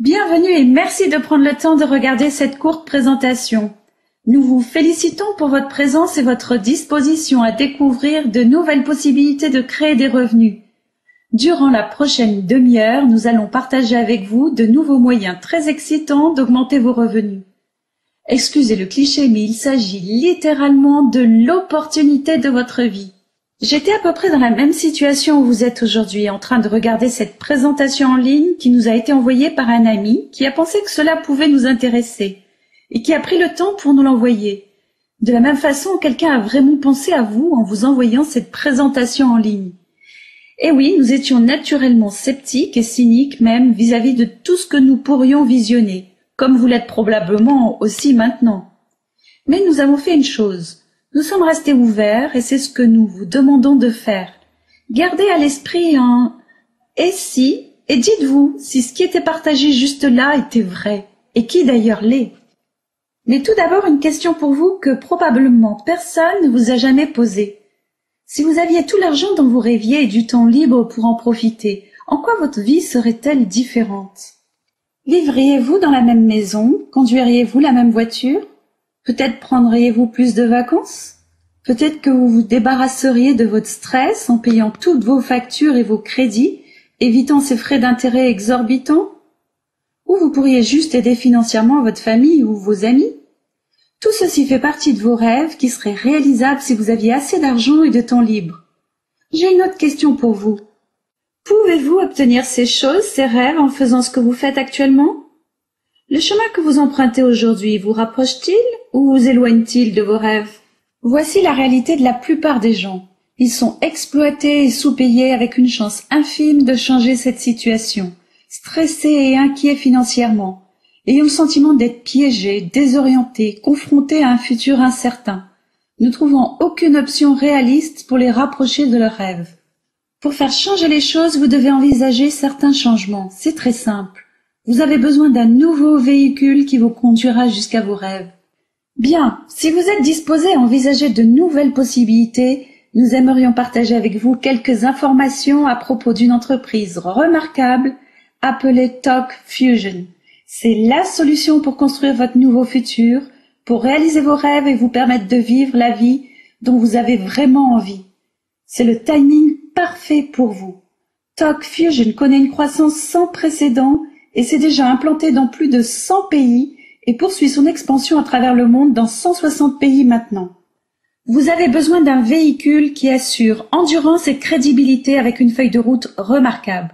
Bienvenue et merci de prendre le temps de regarder cette courte présentation. Nous vous félicitons pour votre présence et votre disposition à découvrir de nouvelles possibilités de créer des revenus. Durant la prochaine demi-heure, nous allons partager avec vous de nouveaux moyens très excitants d'augmenter vos revenus. Excusez le cliché, mais il s'agit littéralement de l'opportunité de votre vie. J'étais à peu près dans la même situation où vous êtes aujourd'hui, en train de regarder cette présentation en ligne qui nous a été envoyée par un ami qui a pensé que cela pouvait nous intéresser et qui a pris le temps pour nous l'envoyer. De la même façon, quelqu'un a vraiment pensé à vous en vous envoyant cette présentation en ligne. Et oui, nous étions naturellement sceptiques et cyniques même vis-à-vis de tout ce que nous pourrions visionner, comme vous l'êtes probablement aussi maintenant. Mais nous avons fait une chose. Nous sommes restés ouverts et c'est ce que nous vous demandons de faire. Gardez à l'esprit un « et si » et dites-vous si ce qui était partagé juste là était vrai, et qui d'ailleurs l'est. Mais tout d'abord une question pour vous que probablement personne ne vous a jamais posée. Si vous aviez tout l'argent dont vous rêviez et du temps libre pour en profiter, en quoi votre vie serait-elle différente? Vivriez-vous dans la même maison? Conduiriez-vous la même voiture? Peut-être prendriez-vous plus de vacances? Peut-être que vous vous débarrasseriez de votre stress en payant toutes vos factures et vos crédits, évitant ces frais d'intérêt exorbitants? Ou vous pourriez juste aider financièrement votre famille ou vos amis? Tout ceci fait partie de vos rêves qui seraient réalisables si vous aviez assez d'argent et de temps libre. J'ai une autre question pour vous. Pouvez-vous obtenir ces choses, ces rêves, en faisant ce que vous faites actuellement? Le chemin que vous empruntez aujourd'hui vous rapproche-t-il ou vous éloigne-t-il de vos rêves? Voici la réalité de la plupart des gens. Ils sont exploités et sous-payés avec une chance infime de changer cette situation, stressés et inquiets financièrement, ayant le sentiment d'être piégés, désorientés, confrontés à un futur incertain, ne trouvant aucune option réaliste pour les rapprocher de leurs rêves. Pour faire changer les choses, vous devez envisager certains changements. C'est très simple. Vous avez besoin d'un nouveau véhicule qui vous conduira jusqu'à vos rêves. Bien, si vous êtes disposé à envisager de nouvelles possibilités, nous aimerions partager avec vous quelques informations à propos d'une entreprise remarquable appelée Talk Fusion. C'est la solution pour construire votre nouveau futur, pour réaliser vos rêves et vous permettre de vivre la vie dont vous avez vraiment envie. C'est le timing parfait pour vous. Talk Fusion connaît une croissance sans précédent et s'est déjà implanté dans plus de 100 pays et poursuit son expansion à travers le monde dans 160 pays maintenant. Vous avez besoin d'un véhicule qui assure endurance et crédibilité avec une feuille de route remarquable.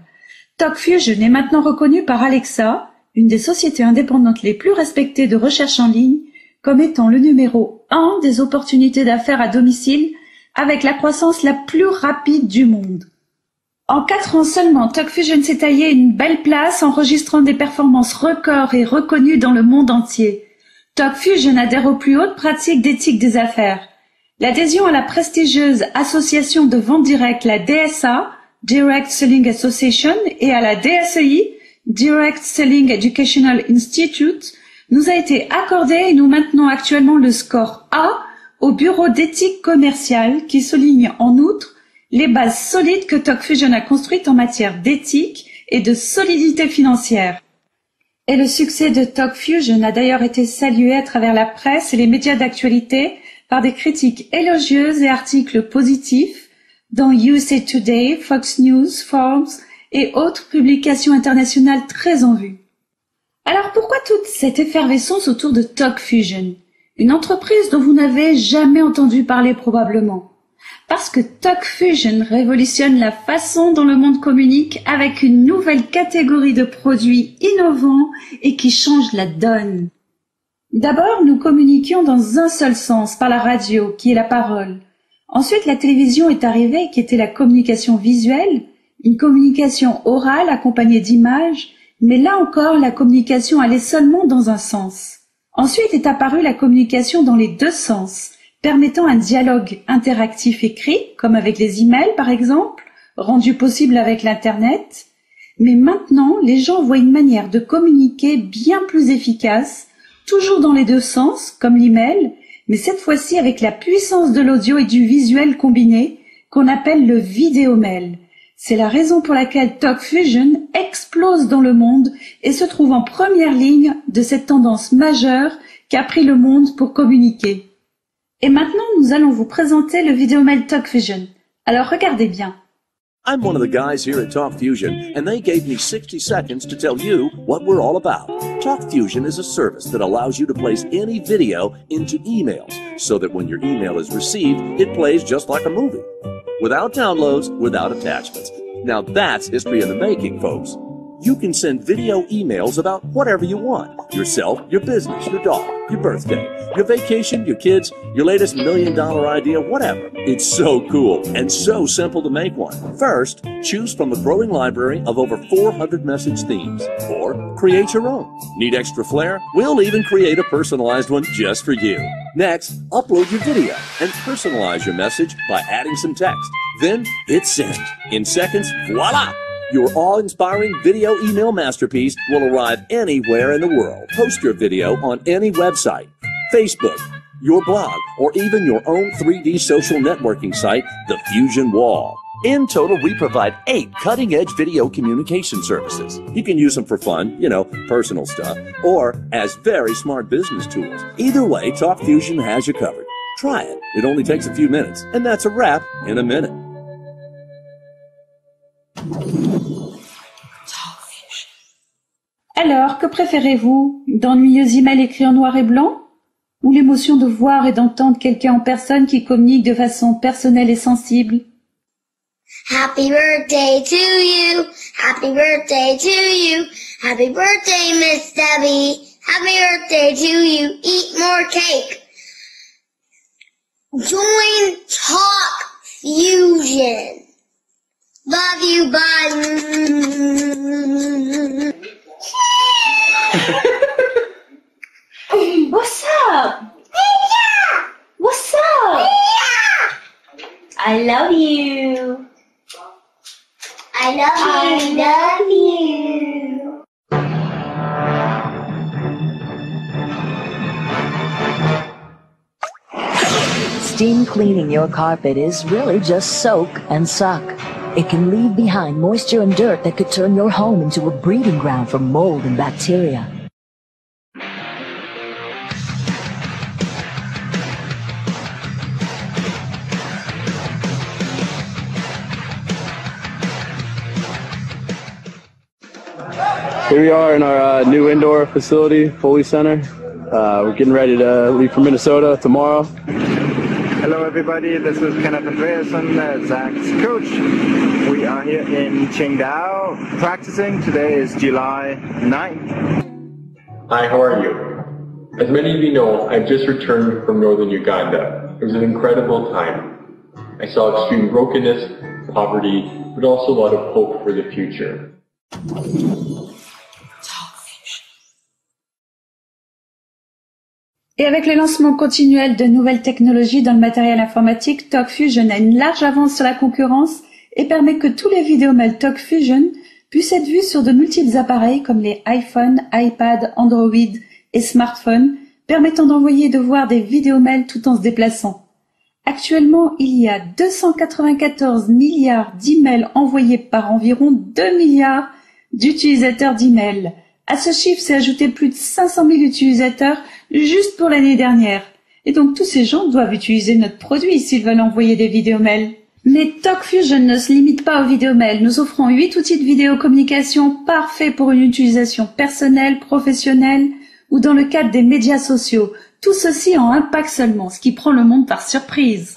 Talk Fusion est maintenant reconnu par Alexa, une des sociétés indépendantes les plus respectées de recherche en ligne, comme étant le numéro 1 des opportunités d'affaires à domicile avec la croissance la plus rapide du monde. En 4 ans seulement, Talk Fusion s'est taillé une belle place, enregistrant des performances records et reconnues dans le monde entier. Talk Fusion adhère aux plus hautes pratiques d'éthique des affaires. L'adhésion à la prestigieuse association de vente directe, la DSA, Direct Selling Association, et à la DSEI, Direct Selling Educational Institute, nous a été accordée et nous maintenons actuellement le score A au Bureau d'éthique commerciale qui souligne en outre les bases solides que Talk Fusion a construites en matière d'éthique et de solidité financière. Et le succès de Talk Fusion a d'ailleurs été salué à travers la presse et les médias d'actualité par des critiques élogieuses et articles positifs dans USA Today, Fox News, Forbes et autres publications internationales très en vue. Alors pourquoi toute cette effervescence autour de Talk Fusion, une entreprise dont vous n'avez jamais entendu parler probablement? Parce que Talk Fusion révolutionne la façon dont le monde communique avec une nouvelle catégorie de produits innovants et qui change la donne. D'abord, nous communiquions dans un seul sens, par la radio, qui est la parole. Ensuite, la télévision est arrivée, qui était la communication visuelle, une communication orale accompagnée d'images, mais là encore, la communication allait seulement dans un sens. Ensuite est apparue la communication dans les deux sens, permettant un dialogue interactif écrit, comme avec les emails par exemple, rendu possible avec l'Internet. Mais maintenant, les gens voient une manière de communiquer bien plus efficace, toujours dans les deux sens, comme l'email, mais cette fois-ci avec la puissance de l'audio et du visuel combiné, qu'on appelle le vidéomail. C'est la raison pour laquelle TalkFusion explose dans le monde et se trouve en première ligne de cette tendance majeure qu'a pris le monde pour communiquer. Et maintenant, nous allons vous présenter le vidéomail TalkFusion. Alors regardez bien. I'm one of the guys here at TalkFusion, and they gave me 60 seconds to tell you what we're all about. TalkFusion is a service that allows you to place any video into emails, so that when your email is received, it plays just like a movie. Without downloads, without attachments. Now that's history in the making, folks. You can send video emails about whatever you want. Yourself, your business, your dog, your birthday, your vacation, your kids, your latest $1 million idea, whatever. It's so cool and so simple to make one. First, choose from a growing library of over 400 message themes, or create your own. Need extra flair? We'll even create a personalized one just for you. Next, upload your video and personalize your message by adding some text. Then hit send. In seconds, voila! Your awe-inspiring video email masterpiece will arrive anywhere in the world. Post your video on any website, Facebook, your blog, or even your own 3D social networking site, The Fusion Wall. In total, we provide 8 cutting-edge video communication services. You can use them for fun, personal stuff, or as very smart business tools. Either way, TalkFusion has you covered. Try it. It only takes a few minutes, and that's a wrap in a minute. Alors, que préférez-vous? D'ennuyeux emails écrits en noir et blanc? Ou l'émotion de voir et d'entendre quelqu'un en personne qui communique de façon personnelle et sensible? Happy birthday to you. Happy birthday to you. Happy birthday, Miss Debbie. Happy birthday to you. Eat more cake. Join TalkFusion. Love you, bye. What's up? What's up? I love you. I love you. Steam cleaning your carpet is really just soak and suck. It can leave behind moisture and dirt that could turn your home into a breeding ground for mold and bacteria. Here we are in our new indoor facility, Foley Center. We're getting ready to leave for Minnesota tomorrow. Hello everybody, this is Kenneth Andreasen, Zach's coach. We are here in Qingdao practicing. Today is July 9th. Hi, how are you? As many of you know, I've just returned from northern Uganda. It was an incredible time. I saw extreme brokenness, poverty, but also a lot of hope for the future. Et avec le lancement continuel de nouvelles technologies dans le matériel informatique, TalkFusion a une large avance sur la concurrence et permet que tous les vidéomails TalkFusion puissent être vus sur de multiples appareils comme les iPhone, iPad, Android et smartphones, permettant d'envoyer et de voir des vidéomails tout en se déplaçant. Actuellement, il y a 294 milliards d'emails envoyés par environ 2 milliards d'utilisateurs d'emails. À ce chiffre s'est ajouté plus de 500 000 utilisateurs juste pour l'année dernière. Et donc tous ces gens doivent utiliser notre produit s'ils veulent envoyer des vidéomails. Mais TalkFusion ne se limite pas aux vidéomails. Nous offrons 8 outils de vidéocommunication parfaits pour une utilisation personnelle, professionnelle ou dans le cadre des médias sociaux. Tout ceci en un pack seulement, ce qui prend le monde par surprise.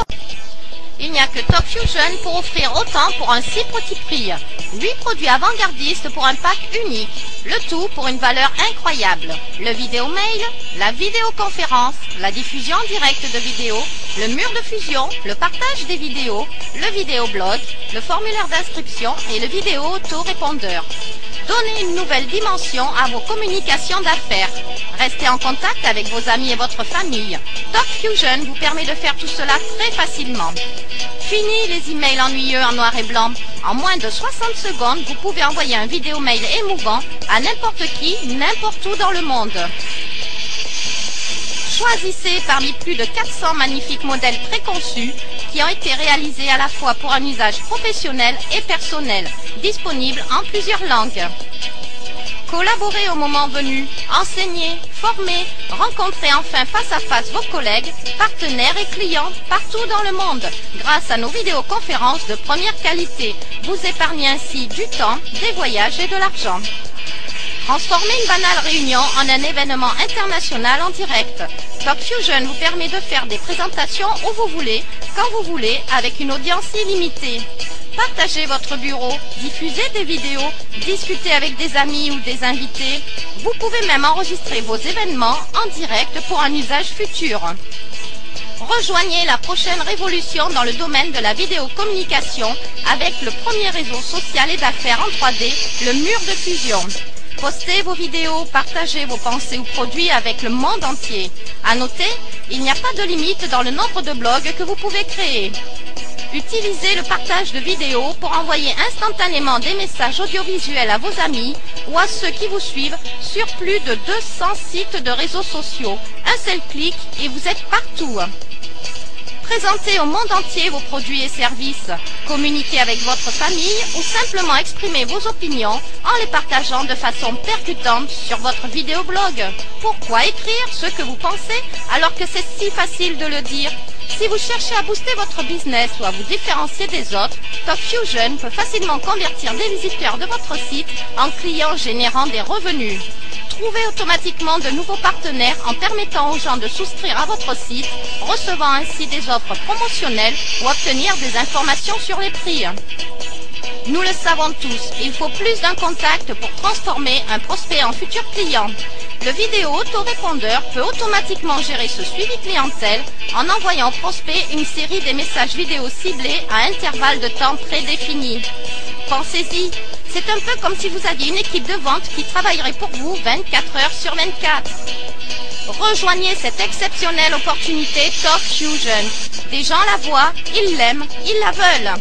Il n'y a que TalkFusion pour offrir autant pour un si petit prix. 8 produits avant-gardistes pour un pack unique. Le tout pour une valeur incroyable. Le vidéomail, la vidéoconférence, la diffusion directe de vidéos, le mur de fusion, le partage des vidéos, le vidéoblog, le formulaire d'inscription et le vidéo auto-répondeur. Donnez une nouvelle dimension à vos communications d'affaires. Restez en contact avec vos amis et votre famille. TalkFusion vous permet de faire tout cela très facilement. Fini les emails ennuyeux en noir et blanc. En moins de 60 secondes, vous pouvez envoyer un vidéomail émouvant à n'importe qui, n'importe où dans le monde. Choisissez parmi plus de 400 magnifiques modèles préconçus qui ont été réalisés à la fois pour un usage professionnel et personnel, disponibles en plusieurs langues. Collaborez au moment venu, enseignez, formez, rencontrez enfin face à face vos collègues, partenaires et clients partout dans le monde grâce à nos vidéoconférences de première qualité. Vous épargnez ainsi du temps, des voyages et de l'argent. Transformez une banale réunion en un événement international en direct. TalkFusion vous permet de faire des présentations où vous voulez, quand vous voulez, avec une audience illimitée. Partagez votre bureau, diffusez des vidéos, discutez avec des amis ou des invités. Vous pouvez même enregistrer vos événements en direct pour un usage futur. Rejoignez la prochaine révolution dans le domaine de la vidéocommunication avec le premier réseau social et d'affaires en 3D, le mur de fusion. Postez vos vidéos, partagez vos pensées ou produits avec le monde entier. À noter, il n'y a pas de limite dans le nombre de blogs que vous pouvez créer. Utilisez le partage de vidéos pour envoyer instantanément des messages audiovisuels à vos amis ou à ceux qui vous suivent sur plus de 200 sites de réseaux sociaux. Un seul clic et vous êtes partout. Présentez au monde entier vos produits et services. Communiquez avec votre famille ou simplement exprimez vos opinions en les partageant de façon percutante sur votre vidéoblog. Pourquoi écrire ce que vous pensez alors que c'est si facile de le dire ? Si vous cherchez à booster votre business ou à vous différencier des autres, TalkFusion peut facilement convertir des visiteurs de votre site en clients générant des revenus. Trouvez automatiquement de nouveaux partenaires en permettant aux gens de souscrire à votre site, recevant ainsi des offres promotionnelles ou obtenir des informations sur les prix. Nous le savons tous, il faut plus d'un contact pour transformer un prospect en futur client. Le vidéo autorépondeur peut automatiquement gérer ce suivi clientèle en envoyant au prospect une série des messages vidéo ciblés à intervalles de temps prédéfinis. Pensez-y, c'est un peu comme si vous aviez une équipe de vente qui travaillerait pour vous 24 heures sur 24. Rejoignez cette exceptionnelle opportunité TalkFusion. Des gens la voient, ils l'aiment, ils la veulent.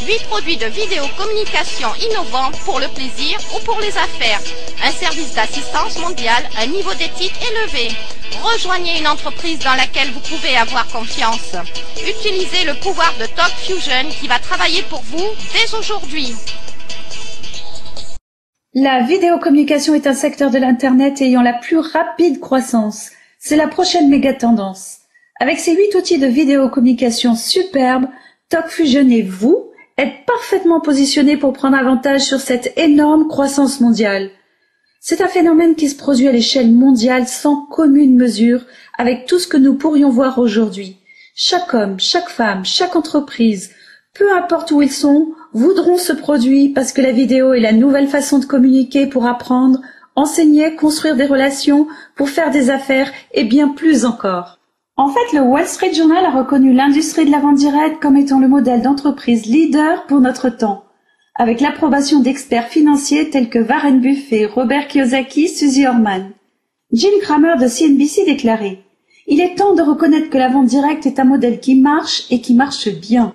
8 produits de vidéocommunication innovants pour le plaisir ou pour les affaires. Un service d'assistance mondiale, un niveau d'éthique élevé. Rejoignez une entreprise dans laquelle vous pouvez avoir confiance. Utilisez le pouvoir de TalkFusion qui va travailler pour vous dès aujourd'hui. La vidéocommunication est un secteur de l'Internet ayant la plus rapide croissance. C'est la prochaine méga tendance. Avec ces 8 outils de vidéocommunication superbes, TalkFusion et vous êtes parfaitement positionnés pour prendre avantage sur cette énorme croissance mondiale. C'est un phénomène qui se produit à l'échelle mondiale sans commune mesure avec tout ce que nous pourrions voir aujourd'hui. Chaque homme, chaque femme, chaque entreprise, peu importe où ils sont, voudront ce produit parce que la vidéo est la nouvelle façon de communiquer pour apprendre, enseigner, construire des relations, pour faire des affaires et bien plus encore. En fait, le Wall Street Journal a reconnu l'industrie de la vente directe comme étant le modèle d'entreprise leader pour notre temps, avec l'approbation d'experts financiers tels que Warren Buffett, Robert Kiyosaki, Suzy Orman. Jim Cramer de CNBC déclarait « Il est temps de reconnaître que la vente directe est un modèle qui marche et qui marche bien. »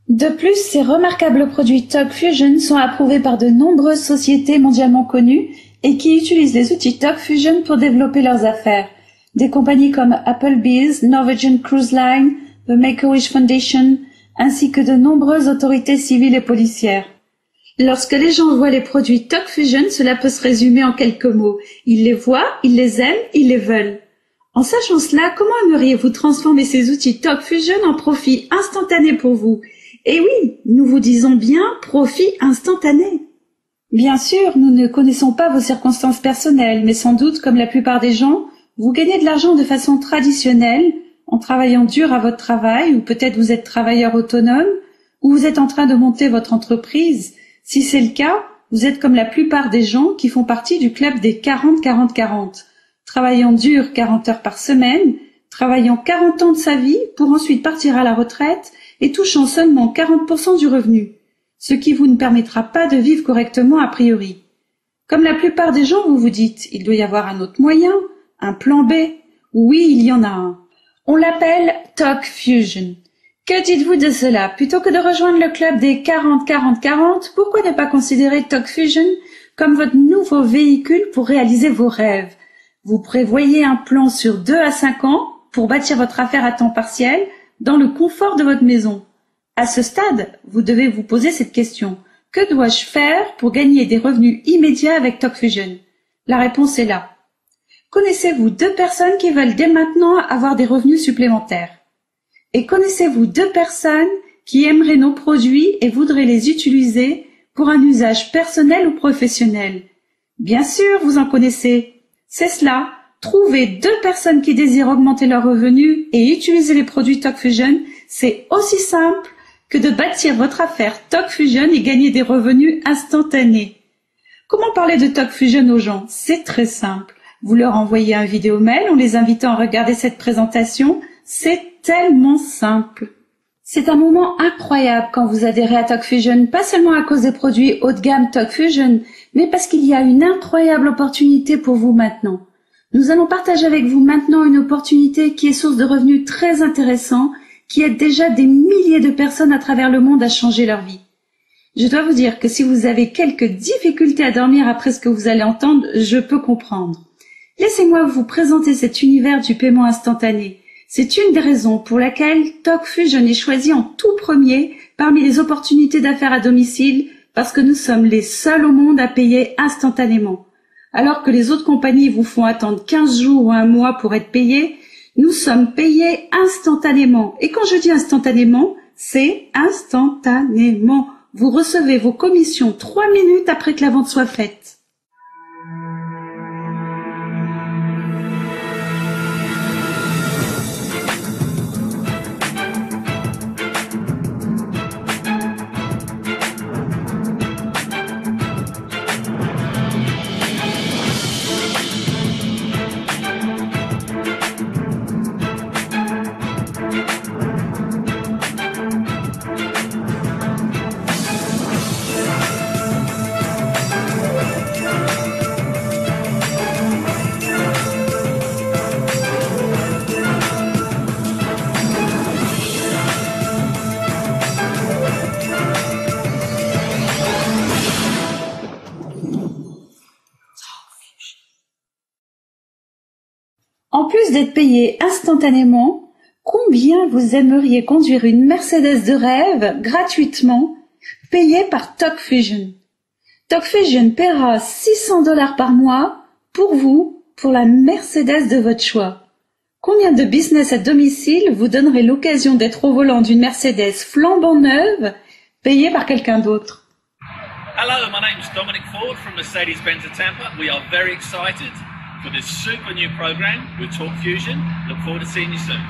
De plus, ces remarquables produits TalkFusion sont approuvés par de nombreuses sociétés mondialement connues et qui utilisent les outils TalkFusion pour développer leurs affaires. Des compagnies comme Applebee's, Norwegian Cruise Line, The Make-A-Wish Foundation, ainsi que de nombreuses autorités civiles et policières. Lorsque les gens voient les produits TalkFusion, cela peut se résumer en quelques mots. Ils les voient, ils les aiment, ils les veulent. En sachant cela, comment aimeriez-vous transformer ces outils TalkFusion en profit instantané pour vous ? Et oui, nous vous disons bien profit instantané. Bien sûr, nous ne connaissons pas vos circonstances personnelles, mais sans doute, comme la plupart des gens, vous gagnez de l'argent de façon traditionnelle, en travaillant dur à votre travail, ou peut-être vous êtes travailleur autonome, ou vous êtes en train de monter votre entreprise. Si c'est le cas, vous êtes comme la plupart des gens qui font partie du club des 40-40-40, travaillant dur 40 heures par semaine, travaillant 40 ans de sa vie pour ensuite partir à la retraite et touchant seulement 40% du revenu, ce qui vous ne permettra pas de vivre correctement a priori. Comme la plupart des gens, vous vous dites, il doit y avoir un autre moyen, un plan B. Oui, il y en a un. On l'appelle TalkFusion. Que dites-vous de cela? Plutôt que de rejoindre le club des 40-40-40, pourquoi ne pas considérer TalkFusion comme votre nouveau véhicule pour réaliser vos rêves? Vous prévoyez un plan sur 2 à 5 ans pour bâtir votre affaire à temps partiel, dans le confort de votre maison. À ce stade, vous devez vous poser cette question. Que dois-je faire pour gagner des revenus immédiats avec TalkFusion? La réponse est là. Connaissez-vous 2 personnes qui veulent dès maintenant avoir des revenus supplémentaires? Et connaissez-vous 2 personnes qui aimeraient nos produits et voudraient les utiliser pour un usage personnel ou professionnel? Bien sûr, vous en connaissez. C'est cela. Trouver 2 personnes qui désirent augmenter leurs revenus et utiliser les produits TalkFusion, c'est aussi simple que de bâtir votre affaire TalkFusion et gagner des revenus instantanés. Comment parler de TalkFusion aux gens? C'est très simple. Vous leur envoyez un vidéo mail en les invitant à regarder cette présentation. C'est tellement simple. C'est un moment incroyable quand vous adhérez à TalkFusion, pas seulement à cause des produits haut de gamme TalkFusion, mais parce qu'il y a une incroyable opportunité pour vous maintenant. Nous allons partager avec vous maintenant une opportunité qui est source de revenus très intéressants, qui aide déjà des milliers de personnes à travers le monde à changer leur vie. Je dois vous dire que si vous avez quelques difficultés à dormir après ce que vous allez entendre, je peux comprendre. Laissez-moi vous présenter cet univers du paiement instantané. C'est une des raisons pour laquelle TalkFusion est choisi en tout premier parmi les opportunités d'affaires à domicile parce que nous sommes les seuls au monde à payer instantanément. Alors que les autres compagnies vous font attendre 15 jours ou un mois pour être payés, nous sommes payés instantanément. Et quand je dis instantanément, c'est instantanément. Vous recevez vos commissions 3 minutes après que la vente soit faite. En plus d'être payé instantanément, combien vous aimeriez conduire une Mercedes de rêve gratuitement, payée par TalkFusion? TalkFusion paiera $600 par mois pour vous, pour la Mercedes de votre choix. Combien de business à domicile vous donnerait l'occasion d'être au volant d'une Mercedes flambant neuve, payée par quelqu'un d'autre? Hello, my name's Dominic Ford from Mercedes-Benz of Tampa. We are very excited for this super new program with TalkFusion. Look forward to seeing you soon.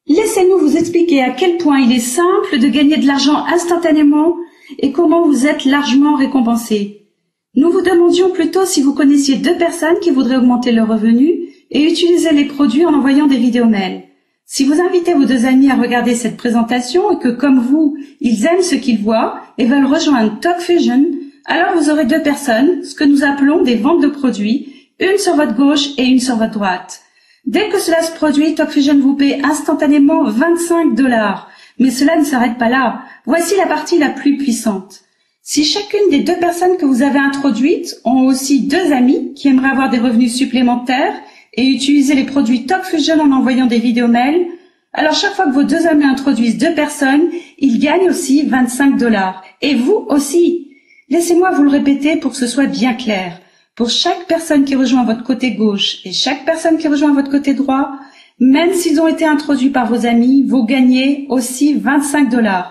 Laissez-nous vous expliquer à quel point il est simple de gagner de l'argent instantanément et comment vous êtes largement récompensé. Nous vous demandions plutôt si vous connaissiez 2 personnes qui voudraient augmenter leurs revenus et utiliser les produits en envoyant des vidéos mails. Si vous invitez vos 2 amis à regarder cette présentation et que, comme vous, ils aiment ce qu'ils voient et veulent rejoindre TalkFusion, alors vous aurez 2 personnes, ce que nous appelons des ventes de produits, une sur votre gauche et une sur votre droite. Dès que cela se produit, TalkFusion vous paie instantanément $25. Mais cela ne s'arrête pas là. Voici la partie la plus puissante. Si chacune des 2 personnes que vous avez introduites ont aussi 2 amis qui aimeraient avoir des revenus supplémentaires et utiliser les produits TalkFusion en envoyant des vidéos mails, alors chaque fois que vos 2 amis introduisent 2 personnes, ils gagnent aussi $25. Et vous aussi. Laissez-moi vous le répéter pour que ce soit bien clair. Pour chaque personne qui rejoint votre côté gauche et chaque personne qui rejoint votre côté droit, même s'ils ont été introduits par vos amis, vous gagnez aussi $25.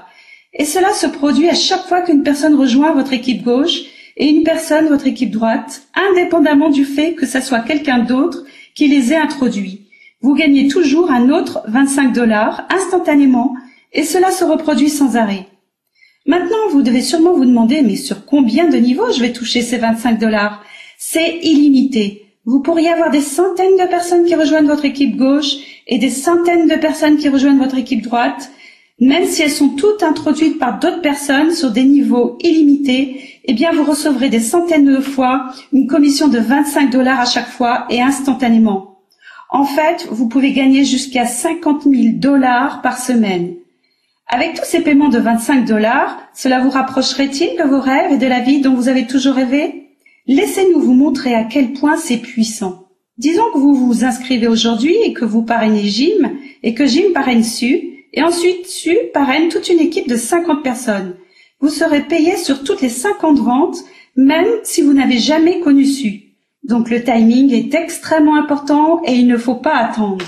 Et cela se produit à chaque fois qu'une personne rejoint votre équipe gauche et une personne votre équipe droite, indépendamment du fait que ce soit quelqu'un d'autre qui les ait introduits. Vous gagnez toujours un autre $25 instantanément et cela se reproduit sans arrêt. Maintenant, vous devez sûrement vous demander, mais sur combien de niveaux je vais toucher ces $25 ? C'est illimité. Vous pourriez avoir des centaines de personnes qui rejoignent votre équipe gauche et des centaines de personnes qui rejoignent votre équipe droite. Même si elles sont toutes introduites par d'autres personnes sur des niveaux illimités, eh bien vous recevrez des centaines de fois une commission de $25 à chaque fois et instantanément. En fait, vous pouvez gagner jusqu'à $50 000 par semaine. Avec tous ces paiements de $25, cela vous rapprocherait-il de vos rêves et de la vie dont vous avez toujours rêvé? Laissez-nous vous montrer à quel point c'est puissant. Disons que vous vous inscrivez aujourd'hui et que vous parrainez Jim et que Jim parraine Sue. Et ensuite, Sue parraine toute une équipe de 50 personnes. Vous serez payé sur toutes les 50 ventes, même si vous n'avez jamais connu Sue. Donc le timing est extrêmement important et il ne faut pas attendre.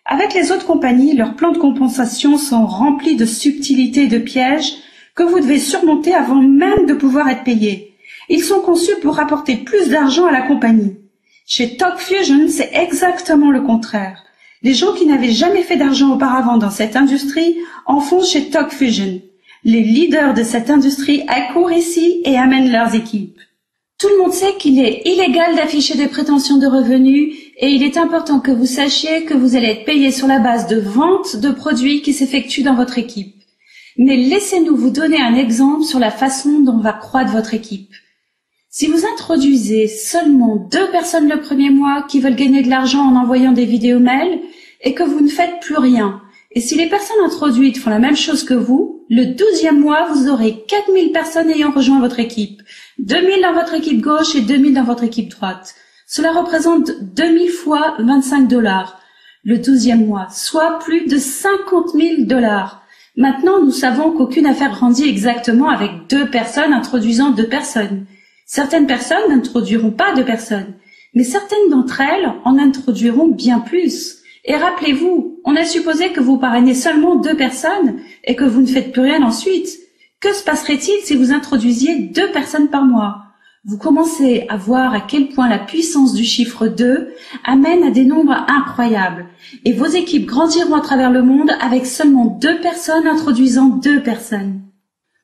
Avec les autres compagnies, leurs plans de compensation sont remplis de subtilités et de pièges que vous devez surmonter avant même de pouvoir être payé. Ils sont conçus pour rapporter plus d'argent à la compagnie. Chez TalkFusion, c'est exactement le contraire. Les gens qui n'avaient jamais fait d'argent auparavant dans cette industrie en font chez TalkFusion. Les leaders de cette industrie accourent ici et amènent leurs équipes. Tout le monde sait qu'il est illégal d'afficher des prétentions de revenus et il est important que vous sachiez que vous allez être payé sur la base de ventes de produits qui s'effectuent dans votre équipe. Mais laissez-nous vous donner un exemple sur la façon dont va croître votre équipe. Si vous introduisez seulement 2 personnes le premier mois qui veulent gagner de l'argent en envoyant des vidéos mails et que vous ne faites plus rien, et si les personnes introduites font la même chose que vous, le 12e mois, vous aurez 4000 personnes ayant rejoint votre équipe, 2000 dans votre équipe gauche et 2000 dans votre équipe droite. Cela représente 2000 fois $25 le 12e mois, soit plus de $50 000. Maintenant, nous savons qu'aucune affaire grandit exactement avec 2 personnes introduisant 2 personnes. Certaines personnes n'introduiront pas de personnes, mais certaines d'entre elles en introduiront bien plus. Et rappelez-vous, on a supposé que vous parrainez seulement 2 personnes et que vous ne faites plus rien ensuite. Que se passerait-il si vous introduisiez 2 personnes par mois? Vous commencez à voir à quel point la puissance du chiffre 2 amène à des nombres incroyables. Et vos équipes grandiront à travers le monde avec seulement 2 personnes introduisant 2 personnes.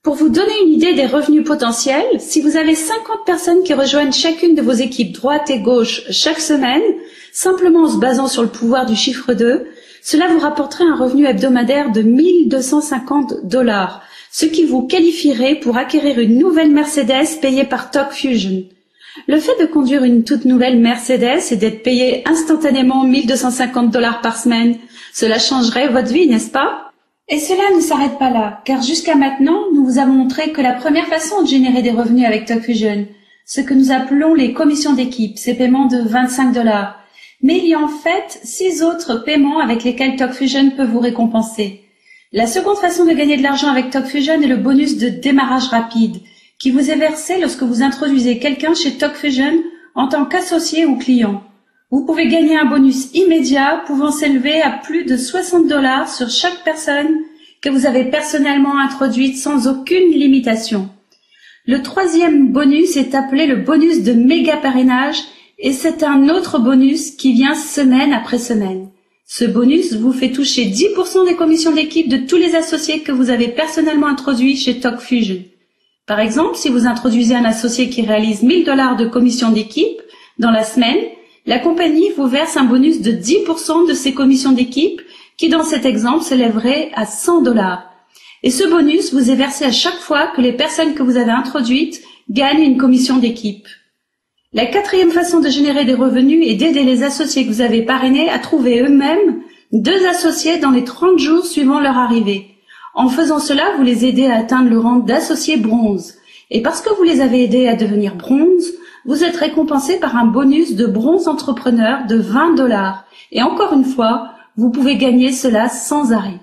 Pour vous donner une idée des revenus potentiels, si vous avez 50 personnes qui rejoignent chacune de vos équipes droite et gauche chaque semaine, simplement en se basant sur le pouvoir du chiffre 2, cela vous rapporterait un revenu hebdomadaire de $1250, ce qui vous qualifierait pour acquérir une nouvelle Mercedes payée par TalkFusion. Le fait de conduire une toute nouvelle Mercedes et d'être payé instantanément $1250 par semaine, cela changerait votre vie, n'est-ce pas? Et cela ne s'arrête pas là, car jusqu'à maintenant, nous vous avons montré que la première façon de générer des revenus avec TalkFusion, ce que nous appelons les commissions d'équipe, ces paiements de $25. Mais il y a en fait 6 autres paiements avec lesquels TalkFusion peut vous récompenser. La seconde façon de gagner de l'argent avec TalkFusion est le bonus de démarrage rapide, qui vous est versé lorsque vous introduisez quelqu'un chez TalkFusion en tant qu'associé ou client. Vous pouvez gagner un bonus immédiat pouvant s'élever à plus de $60 sur chaque personne que vous avez personnellement introduite sans aucune limitation. Le 3e bonus est appelé le bonus de méga parrainage et c'est un autre bonus qui vient semaine après semaine. Ce bonus vous fait toucher 10% des commissions d'équipe de tous les associés que vous avez personnellement introduits chez TalkFusion. Par exemple, si vous introduisez un associé qui réalise $1000 de commission d'équipe dans la semaine, la compagnie vous verse un bonus de 10% de ses commissions d'équipe qui, dans cet exemple, s'élèverait à $100. Et ce bonus vous est versé à chaque fois que les personnes que vous avez introduites gagnent une commission d'équipe. La 4e façon de générer des revenus est d'aider les associés que vous avez parrainés à trouver eux-mêmes 2 associés dans les 30 jours suivant leur arrivée. En faisant cela, vous les aidez à atteindre le rang d'associé bronze. Et parce que vous les avez aidés à devenir bronze, vous êtes récompensé par un bonus de bronze entrepreneur de $20. Et encore une fois, vous pouvez gagner cela sans arrêt.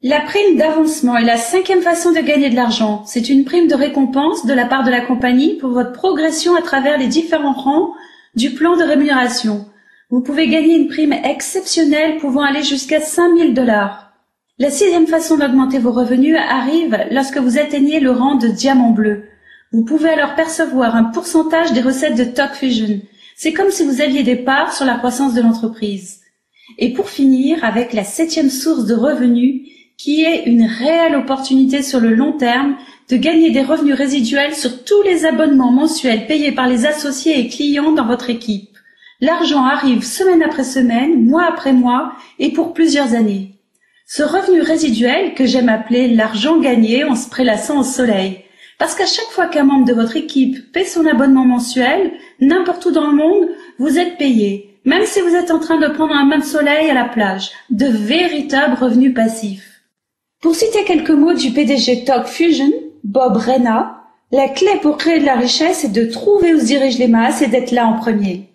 La prime d'avancement est la 5e façon de gagner de l'argent. C'est une prime de récompense de la part de la compagnie pour votre progression à travers les différents rangs du plan de rémunération. Vous pouvez gagner une prime exceptionnelle pouvant aller jusqu'à $5000. La 6e façon d'augmenter vos revenus arrive lorsque vous atteignez le rang de diamant bleu. Vous pouvez alors percevoir un pourcentage des recettes de TalkFusion. C'est comme si vous aviez des parts sur la croissance de l'entreprise. Et pour finir, avec la 7e source de revenus, qui est une réelle opportunité sur le long terme de gagner des revenus résiduels sur tous les abonnements mensuels payés par les associés et clients dans votre équipe. L'argent arrive semaine après semaine, mois après mois et pour plusieurs années. Ce revenu résiduel, que j'aime appeler l'argent gagné en se prélassant au soleil, parce qu'à chaque fois qu'un membre de votre équipe paie son abonnement mensuel, n'importe où dans le monde, vous êtes payé, même si vous êtes en train de prendre un bain de soleil à la plage, de véritables revenus passifs. Pour citer quelques mots du PDG TalkFusion, Bob Reyna, la clé pour créer de la richesse est de trouver où se dirigent les masses et d'être là en premier.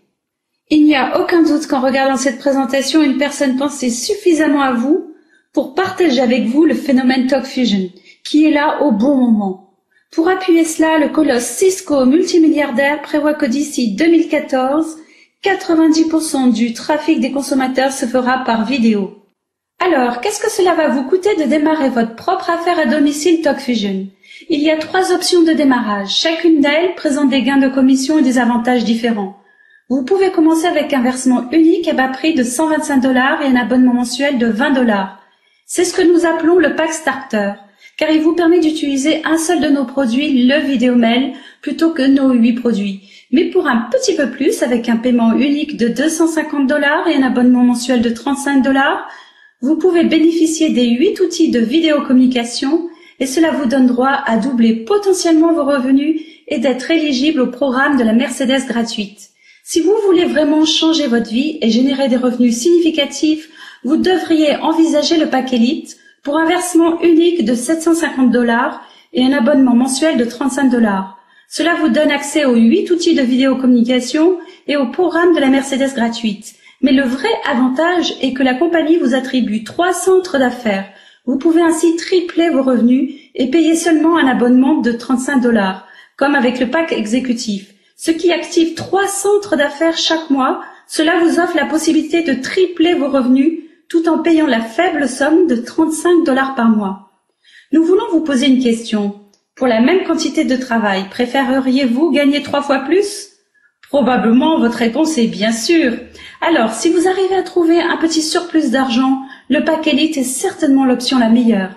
Il n'y a aucun doute qu'en regardant cette présentation, une personne pensait suffisamment à vous pour partager avec vous le phénomène TalkFusion, qui est là au bon moment. Pour appuyer cela, le colosse Cisco multimilliardaire prévoit que d'ici 2014, 90% du trafic des consommateurs se fera par vidéo. Alors, qu'est-ce que cela va vous coûter de démarrer votre propre affaire à domicile TalkFusion? Il y a 3 options de démarrage. Chacune d'elles présente des gains de commission et des avantages différents. Vous pouvez commencer avec un versement unique à bas prix de $125 et un abonnement mensuel de $20. C'est ce que nous appelons le pack starter, car il vous permet d'utiliser un seul de nos produits, le vidéomail, plutôt que nos 8 produits. Mais pour un petit peu plus, avec un paiement unique de $250 et un abonnement mensuel de $35, vous pouvez bénéficier des 8 outils de vidéocommunication et cela vous donne droit à doubler potentiellement vos revenus et d'être éligible au programme de la Mercedes gratuite. Si vous voulez vraiment changer votre vie et générer des revenus significatifs, vous devriez envisager le pack Elite pour un versement unique de $750 et un abonnement mensuel de $35. Cela vous donne accès aux 8 outils de vidéocommunication et au programme de la Mercedes gratuite. Mais le vrai avantage est que la compagnie vous attribue 3 centres d'affaires. Vous pouvez ainsi tripler vos revenus et payer seulement un abonnement de $35, comme avec le pack exécutif. Ce qui active 3 centres d'affaires chaque mois, cela vous offre la possibilité de tripler vos revenus tout en payant la faible somme de $35 par mois. Nous voulons vous poser une question. Pour la même quantité de travail, préféreriez-vous gagner 3 fois plus? Probablement, votre réponse est bien sûr. Alors, si vous arrivez à trouver un petit surplus d'argent, le pack Elite est certainement l'option la meilleure.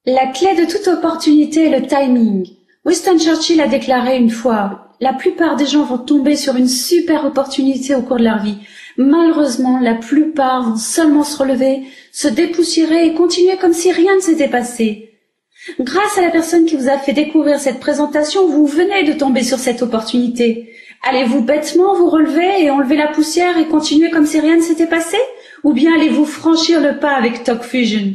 La clé de toute opportunité est le timing. Winston Churchill a déclaré une fois, la plupart des gens vont tomber sur une super opportunité au cours de leur vie. Malheureusement, la plupart vont seulement se relever, se dépoussiérer et continuer comme si rien ne s'était passé. Grâce à la personne qui vous a fait découvrir cette présentation, vous venez de tomber sur cette opportunité. Allez-vous bêtement vous relever et enlever la poussière et continuer comme si rien ne s'était passé? Ou bien allez-vous franchir le pas avec TalkFusion?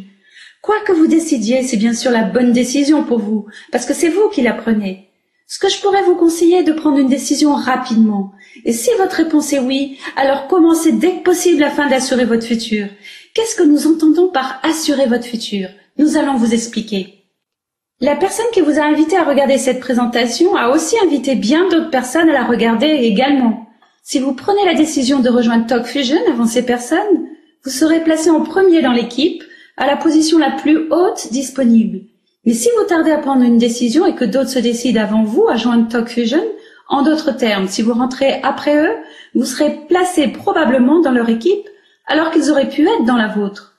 Quoi que vous décidiez, c'est bien sûr la bonne décision pour vous, parce que c'est vous qui la prenez. Ce que je pourrais vous conseiller est de prendre une décision rapidement. Et si votre réponse est oui, alors commencez dès que possible afin d'assurer votre futur. Qu'est-ce que nous entendons par assurer votre futur? Nous allons vous expliquer. La personne qui vous a invité à regarder cette présentation a aussi invité bien d'autres personnes à la regarder également. Si vous prenez la décision de rejoindre TalkFusion avant ces personnes, vous serez placé en premier dans l'équipe, à la position la plus haute disponible. Mais si vous tardez à prendre une décision et que d'autres se décident avant vous à joindre TalkFusion, en d'autres termes, si vous rentrez après eux, vous serez placé probablement dans leur équipe alors qu'ils auraient pu être dans la vôtre.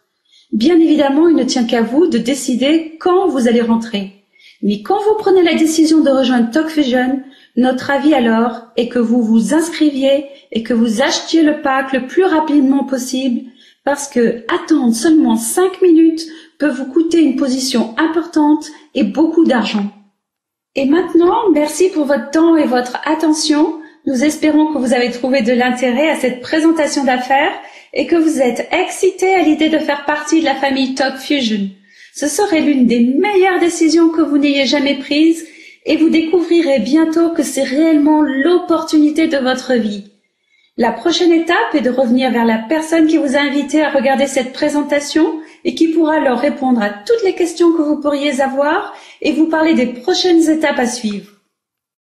Bien évidemment, il ne tient qu'à vous de décider quand vous allez rentrer. Mais quand vous prenez la décision de rejoindre TalkFusion, notre avis alors est que vous vous inscriviez et que vous achetiez le pack le plus rapidement possible parce que attendre seulement 5 minutes peut vous coûter une position importante et beaucoup d'argent. Et maintenant, merci pour votre temps et votre attention. Nous espérons que vous avez trouvé de l'intérêt à cette présentation d'affaires et que vous êtes excités à l'idée de faire partie de la famille TalkFusion. Ce serait l'une des meilleures décisions que vous n'ayez jamais prises et vous découvrirez bientôt que c'est réellement l'opportunité de votre vie. La prochaine étape est de revenir vers la personne qui vous a invité à regarder cette présentation et qui pourra leur répondre à toutes les questions que vous pourriez avoir et vous parler des prochaines étapes à suivre.